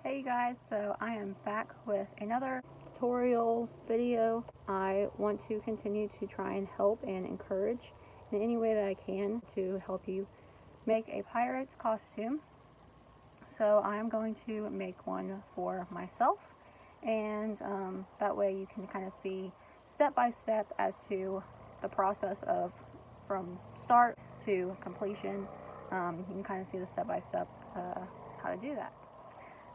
Hey guys, so I am back with another tutorial video. I want to continue to try and help and encourage in any way that I can to help you make a pirate costume. So I'm going to make one for myself, and that way you can kind of see step by step as to the process of from start to completion. You can kind of see the step by step how to do that.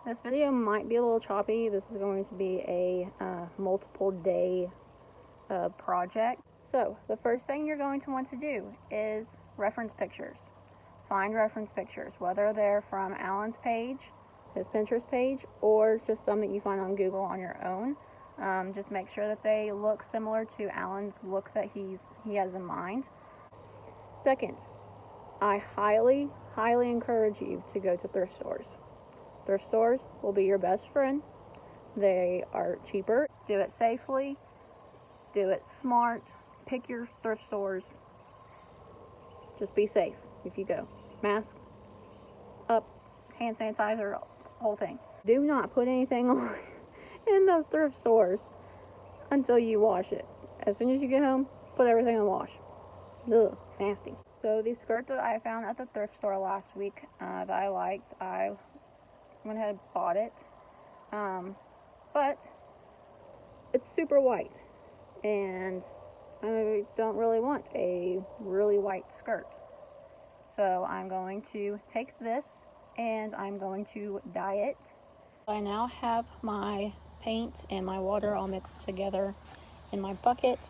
This video might be a little choppy. This is going to be a multiple day project. So the first thing you're going to want to do is reference pictures. Find reference pictures, whether they're from Alan's page, his Pinterest page, or just some that you find on Google on your own. Just make sure that they look similar to Alan's look that he has in mind. Second, I highly encourage you to go to thrift stores. Thrift stores will be your best friend. They are cheaper. Do it safely. Do it smart. Pick your thrift stores. Just be safe if you go. Mask up, hand sanitizer, whole thing. Do not put anything on in those thrift stores until you wash it. As soon as you get home, put everything on wash. Ugh, nasty. So the skirt that I found at the thrift store last week that I liked, I went ahead and bought it, but it's super white, and I don't really want a really white skirt. So I'm going to take this and I'm going to dye it. I now have my paint and my water all mixed together in my bucket.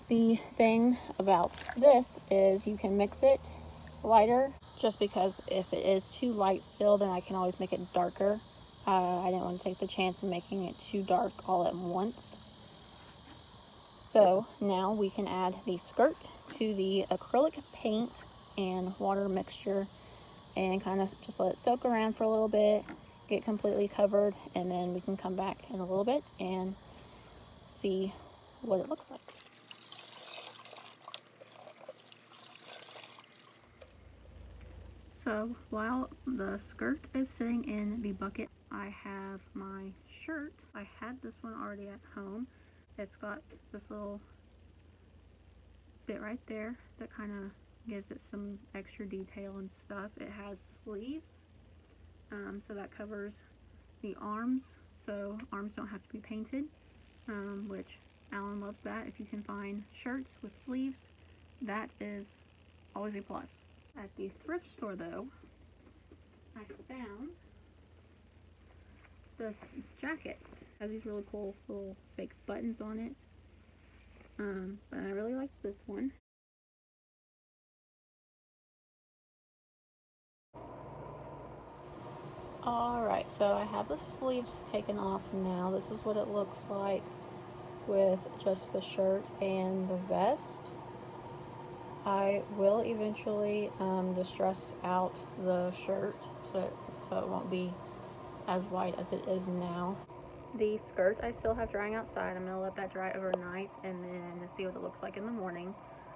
The thing about this is you can mix it lighter, just because if it is too light still, then I can always make it darker. I didn't want to take the chance of making it too dark all at once. So now we can add the skirt to the acrylic paint and water mixture and kind of just let it soak around for a little bit, get completely covered, and then we can come back in a little bit and see what it looks like. So while the skirt is sitting in the bucket, I have my shirt. I had this one already at home. It's got this little bit right there that kind of gives it some extra detail and stuff. It has sleeves, so that covers the arms, so arms don't have to be painted, which Alan loves that. If you can find shirts with sleeves, that is always a plus. At the thrift store, though, I found this jacket. It has these really cool little fake buttons on it, but I really liked this one. Alright, so I have the sleeves taken off now. This is what it looks like with just the shirt and the vest. I will eventually distress out the shirt so it won't be as white as it is now. The skirt I still have drying outside. I'm going to let that dry overnight and then see what it looks like in the morning.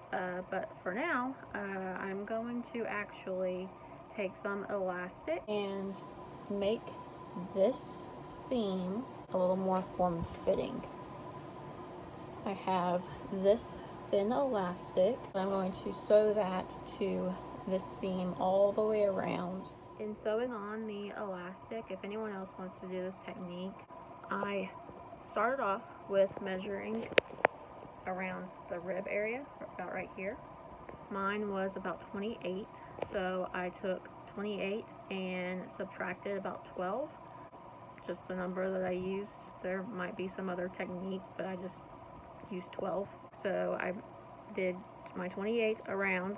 But for now, I'm going to actually take some elastic and make this seam a little more form-fitting. I have this thin elastic. I'm going to sew that to this seam all the way around. In sewing on the elastic, if anyone else wants to do this technique, I started off with measuring around the rib area, about right here. Mine was about 28, so I took 28 and subtracted about 12, just the number that I used. There might be some other technique, but I just used 12. So I did my 28 around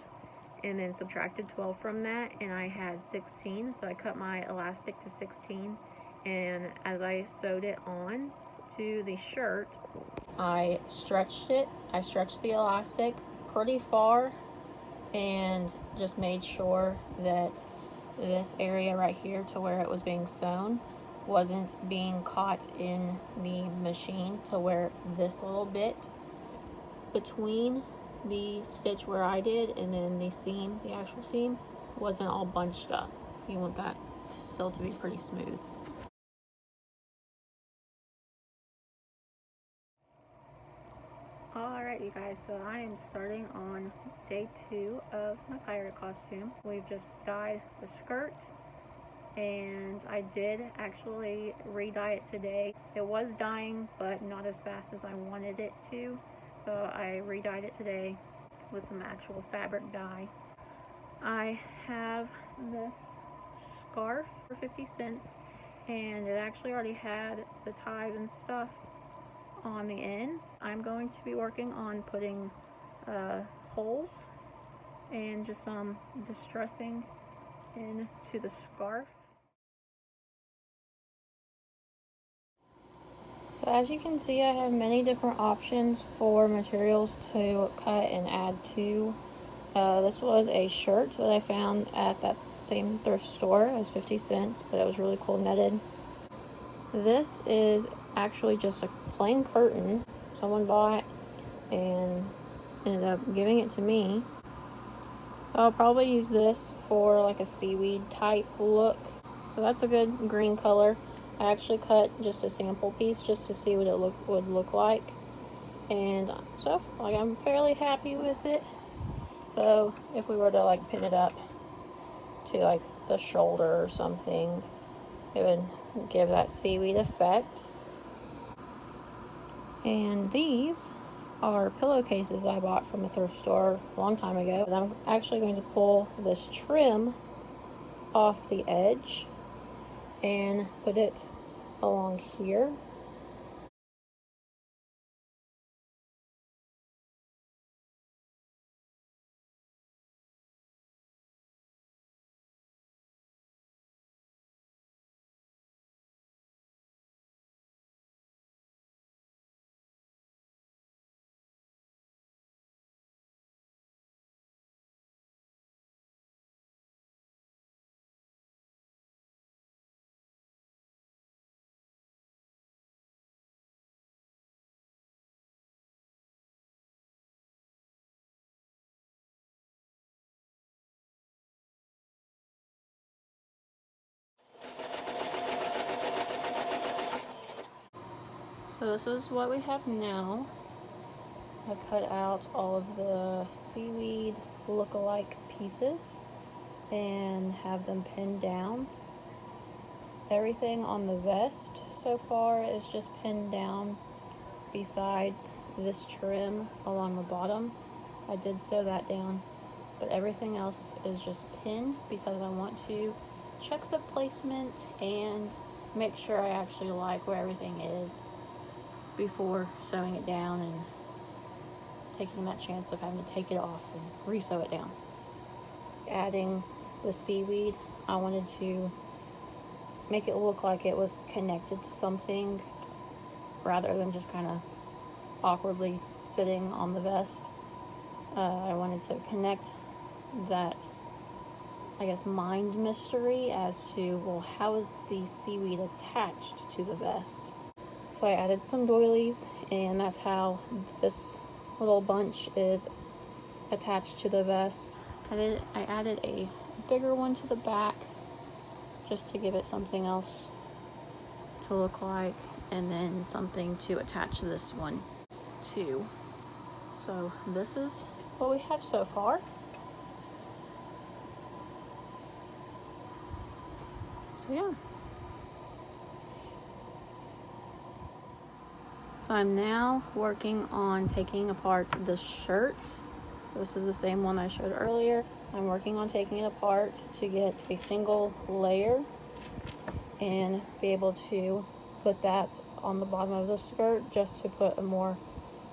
and then subtracted 12 from that, and I had 16, so I cut my elastic to 16, and as I sewed it on to the shirt, I stretched it. I stretched the elastic pretty far and just made sure that this area right here to where it was being sewn wasn't being caught in the machine, to where this little bit between the stitch where I did and then the seam, the actual seam, wasn't all bunched up. You want that still to be pretty smooth. Alright, you guys, so I am starting on day 2 of my pirate costume. We've just dyed the skirt, and I did actually re-dye it today. It was dyeing, but not as fast as I wanted it to, so I re-dyed it today with some actual fabric dye. I have this scarf for 50 cents, and it actually already had the ties and stuff on the ends. I'm going to be working on putting holes and just some distressing into the scarf. So as you can see, I have many different options for materials to cut and add to. This was a shirt that I found at that same thrift store. It was 50 cents, but it was really cool netted. This is actually just a plain curtain someone bought and ended up giving it to me. So I'll probably use this for like a seaweed type look. So that's a good green color. I actually cut just a sample piece just to see what it would look like. And so like I'm fairly happy with it. So if we were to like pin it up to like the shoulder or something, it would give that seaweed effect. And these are pillowcases I bought from a thrift store a long time ago. And I'm actually going to pull this trim off the edge and put it along here. So this is what we have now. I cut out all of the seaweed look-alike pieces and have them pinned down. Everything on the vest so far is just pinned down besides this trim along the bottom. I did sew that down, but everything else is just pinned because I want to check the placement and make sure I actually like where everything is before sewing it down and taking that chance of having to take it off and re-sew it down. Adding the seaweed, I wanted to make it look like it was connected to something rather than just kind of awkwardly sitting on the vest. I wanted to connect that, I guess, mind mystery as to, well, how is the seaweed attached to the vest? So I added some doilies, and that's how this little bunch is attached to the vest. I added a bigger one to the back just to give it something else to look like, and then something to attach this one to. So this is what we have so far. So yeah. So I'm now working on taking apart this shirt. This is the same one I showed earlier. I'm working on taking it apart to get a single layer and be able to put that on the bottom of the skirt just to put a more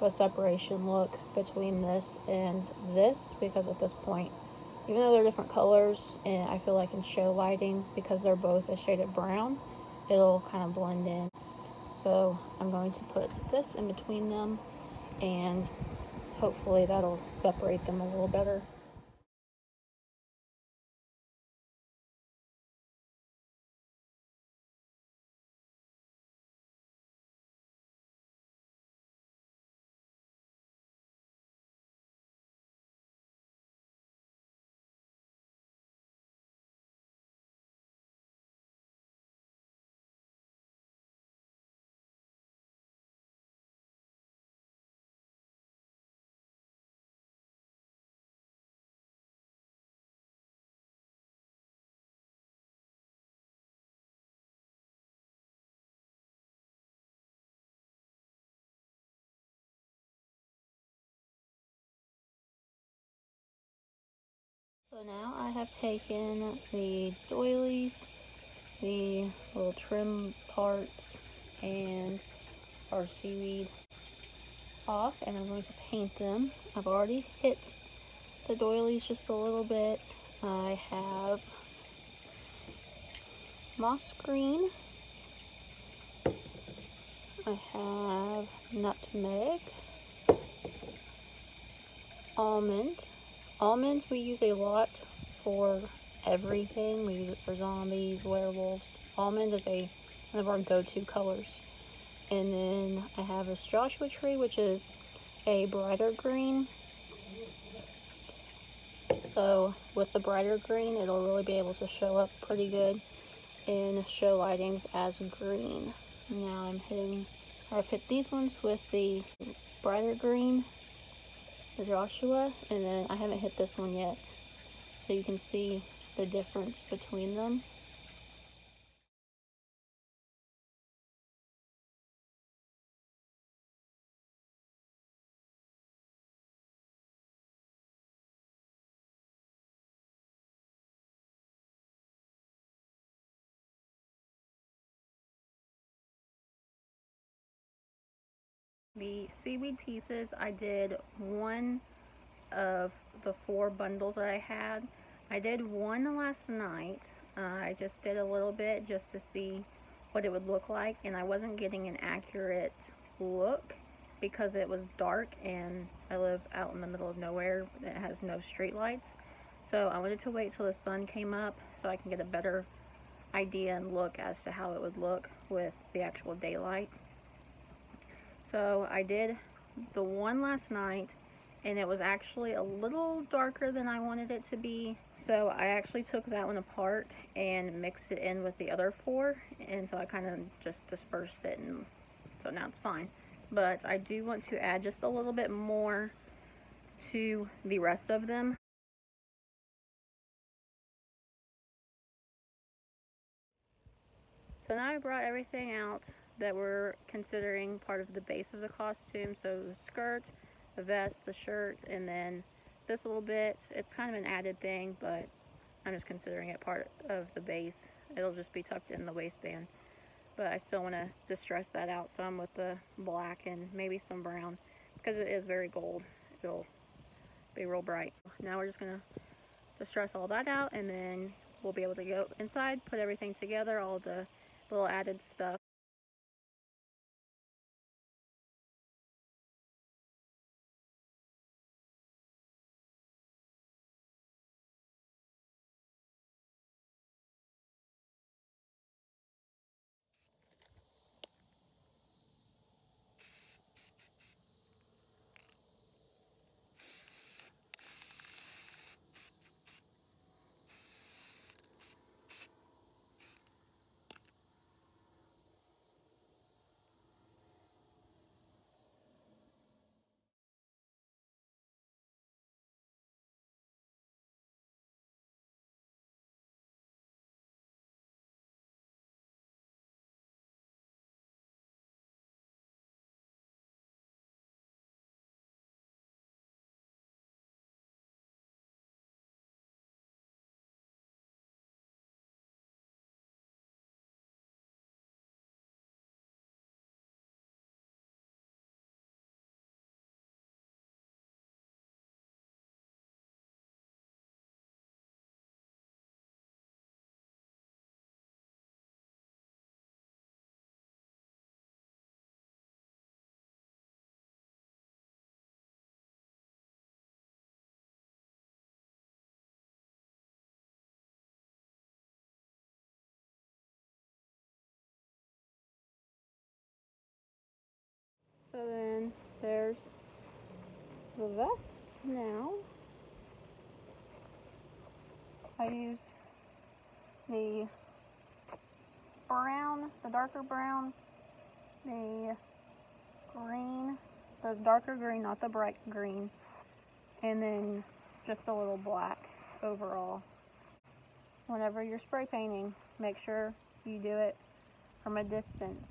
of a separation look between this and this, because at this point, even though they're different colors, and I feel like in show lighting, because they're both a shade of brown, it'll kind of blend in. So I'm going to put this in between them, and hopefully that'll separate them a little better. So now I have taken the doilies, the little trim parts, and our seaweed off, and I'm going to paint them. I've already hit the doilies just a little bit. I have moss green. I have nutmeg, almond. Almonds we use a lot for everything. We use it for zombies, werewolves. Almond is one of our go-to colors. And then I have this Joshua tree, which is a brighter green. So with the brighter green, it'll really be able to show up pretty good in show lightings as green. Now I've hit these ones with the brighter green, the Joshua, and then I haven't hit this one yet. So you can see the difference between them. The seaweed pieces, I did one of the 4 bundles that I had. I did one last night. I just did a little bit just to see what it would look like, and I wasn't getting an accurate look because it was dark and I live out in the middle of nowhere that has no street lights. So I wanted to wait till the sun came up so I can get a better idea and look as to how it would look with the actual daylight. So I did the one last night, and it was actually a little darker than I wanted it to be. So I actually took that one apart and mixed it in with the other 4, and so I kind of just dispersed it, and so now it's fine. But I do want to add just a little bit more to the rest of them. So now I brought everything out that we're considering part of the base of the costume. So the skirt, the vest, the shirt, and then this little bit. It's kind of an added thing, but I'm just considering it part of the base. It'll just be tucked in the waistband. But I still want to distress that out some with the black and maybe some brown because it is very gold. It'll be real bright. Now we're just going to distress all that out, and then we'll be able to go inside, put everything together, all the little added stuff. So then there's the vest now. I used the brown, the darker brown, the green, the darker green, not the bright green, and then just a little black overall. Whenever you're spray painting, make sure you do it from a distance.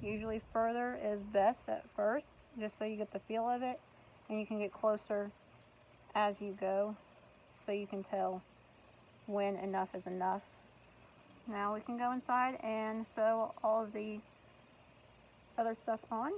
Usually further is best at first, just so you get the feel of it, and you can get closer as you go. so you can tell when enough is enough. Now we can go inside and sew all of the other stuff on.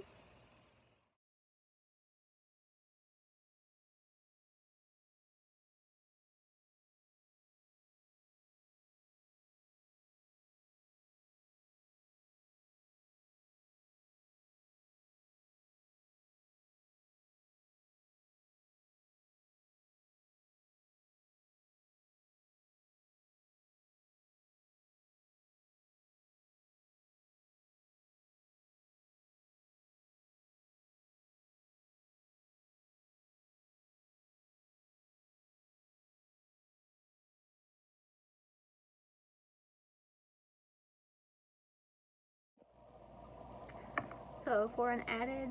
So for an added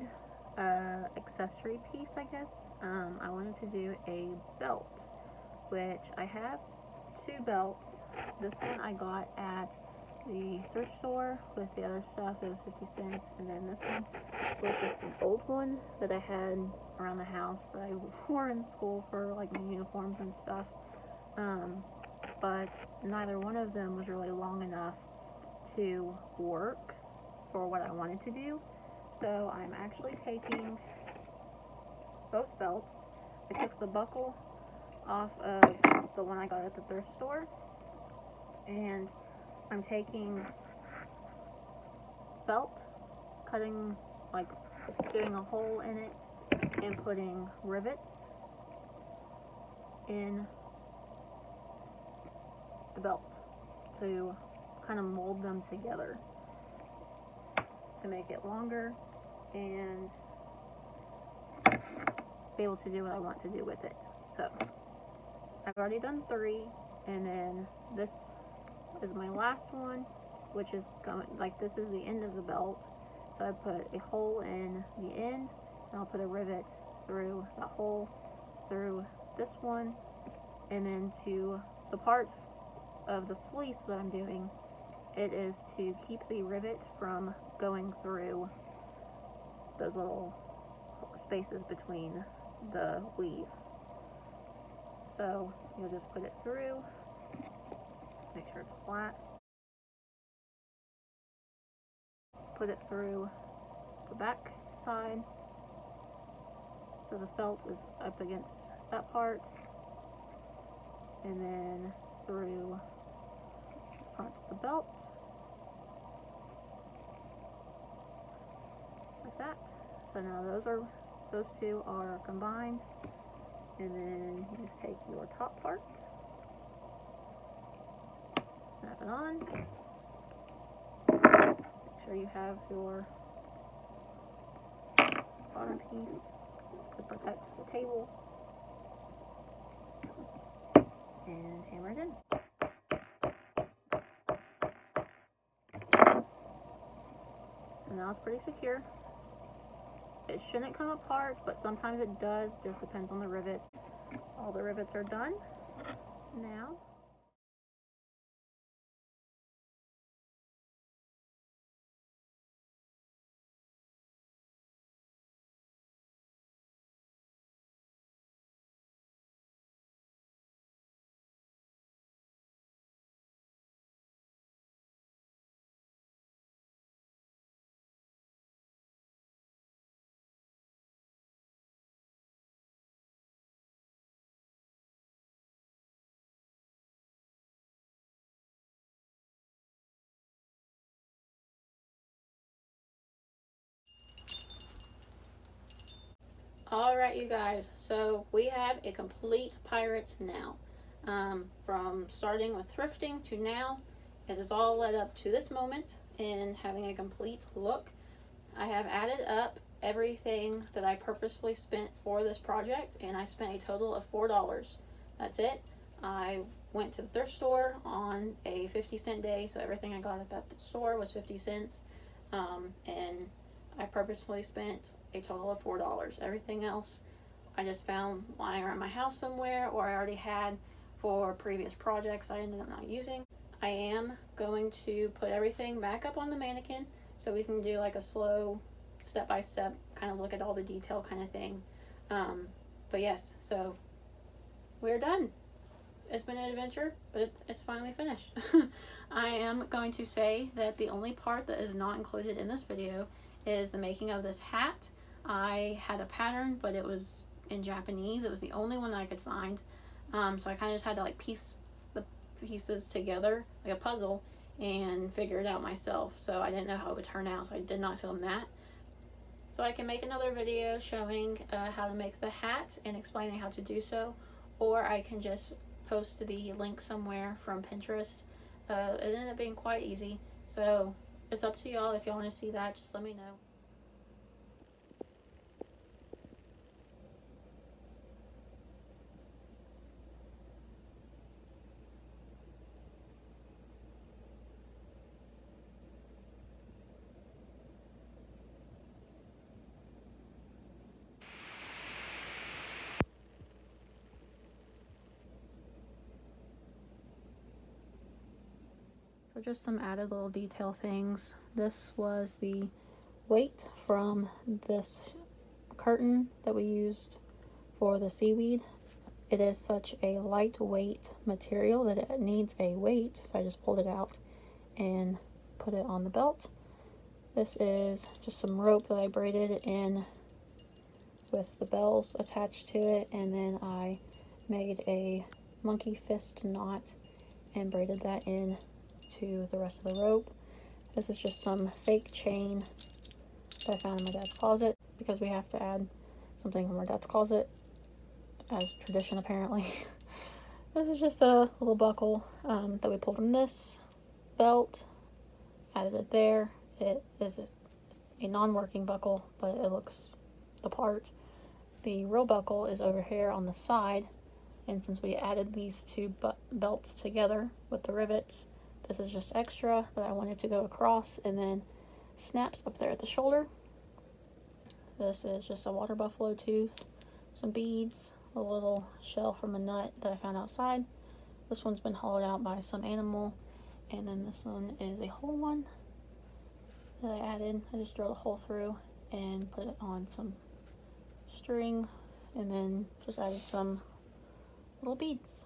accessory piece, I guess, I wanted to do a belt, which I have two belts. This one I got at the thrift store with the other stuff. It was 50 cents. And then this one was just an old one that I had around the house that I wore in school for like my uniforms and stuff. But neither one of them was really long enough to work for what I wanted to do. So I'm actually taking both belts. I took the buckle off of the one I got at the thrift store, and I'm taking felt, cutting, like doing a hole in it and putting rivets in the belt to kind of mold them together to make it longer and be able to do what I want to do with it. So I've already done 3, and then this is my last one, which is going, like, this is the end of the belt. So I put a hole in the end, and I'll put a rivet through that hole through this one, and then to the part of the fleece that I'm doing, it is to keep the rivet from going through those little spaces between the weave. So you'll just put it through, make sure it's flat, put it through the back side so the felt is up against that part, and then through the front of the belt like that. So now those two are combined, and then you just take your top part, snap it on, make sure you have your bottom piece to protect the table, and hammer it in. So now it's pretty secure. It shouldn't come apart, but sometimes it does, just depends on the rivet. All the rivets are done now. Alright, you guys, so we have a complete pirate now. From starting with thrifting to now, it has all led up to this moment in having a complete look. I have added up everything that I purposefully spent for this project, and I spent a total of $4. That's it. I went to the thrift store on a 50-cent day, so everything I got at that store was 50 cents. And I purposefully spent a total of $4. Everything else I just found lying around my house somewhere, or I already had for previous projects I ended up not using. I am going to put everything back up on the mannequin so we can do like a slow step-by-step kind of look at all the detail kind of thing. But yes, so we're done. it's been an adventure, but it's finally finished. I am going to say that the only part that is not included in this video is the making of this hat. I had a pattern, but it was in Japanese. It was the only one I could find. So I kind of just had to like piece the pieces together like a puzzle and figure it out myself. So I didn't know how it would turn out, so I did not film that. So I can make another video showing how to make the hat and explaining how to do so, or I can just post the link somewhere from Pinterest. It ended up being quite easy, so it's up to y'all. If y'all want to see that, just let me know. So just some added little detail things. This was the weight from this curtain that we used for the seaweed. It is such a lightweight material that it needs a weight, so I just pulled it out and put it on the belt. This is just some rope that I braided in with the bells attached to it, and then I made a monkey fist knot and braided that in to the rest of the rope. This is just some fake chain that I found in my dad's closet, because we have to add something from our dad's closet as tradition apparently. This is just a little buckle that we pulled from this belt, added it there. It is a non-working buckle, but it looks the part. The real buckle is over here on the side, and since we added these two belts together with the rivets, this is just extra that I wanted to go across, and then snaps up there at the shoulder. This is just a water buffalo tooth, some beads, a little shell from a nut that I found outside. This one's been hollowed out by some animal, and then this one is a whole one that I added. I just drilled a hole through and put it on some string, and then just added some little beads.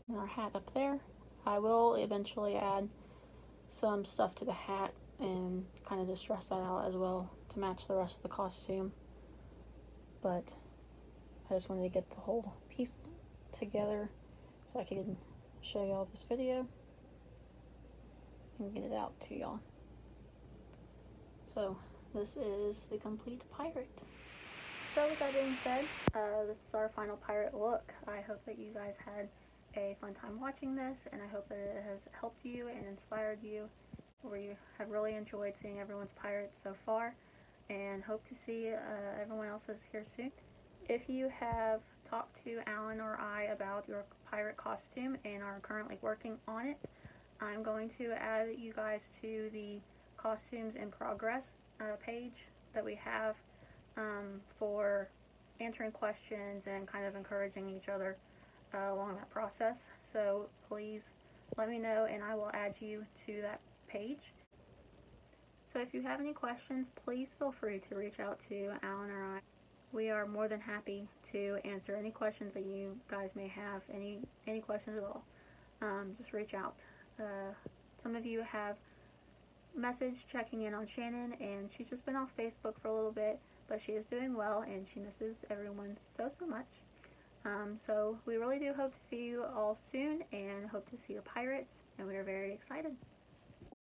And our hat up there. I will eventually add some stuff to the hat and kind of just dress that out as well to match the rest of the costume, but I just wanted to get the whole piece together so I could show y'all this video and get it out to y'all. So this is the complete pirate. So with that being said, this is our final pirate look. I hope that you guys had a fun time watching this, and I hope that it has helped you and inspired you, or you have really enjoyed seeing everyone's pirates so far, and hope to see everyone else's here soon. If you have talked to Alan or I about your pirate costume and are currently working on it, I'm going to add you guys to the costumes in progress page that we have for answering questions and kind of encouraging each other along that process. So please let me know and I will add you to that page. So if you have any questions, please feel free to reach out to Alan or I. We are more than happy to answer any questions that you guys may have, any questions at all. Just reach out. Some of you have messaged checking in on Shannon, and she's just been off Facebook for a little bit, but she is doing well and she misses everyone so much. So we really do hope to see you all soon and hope to see your pirates, and we are very excited.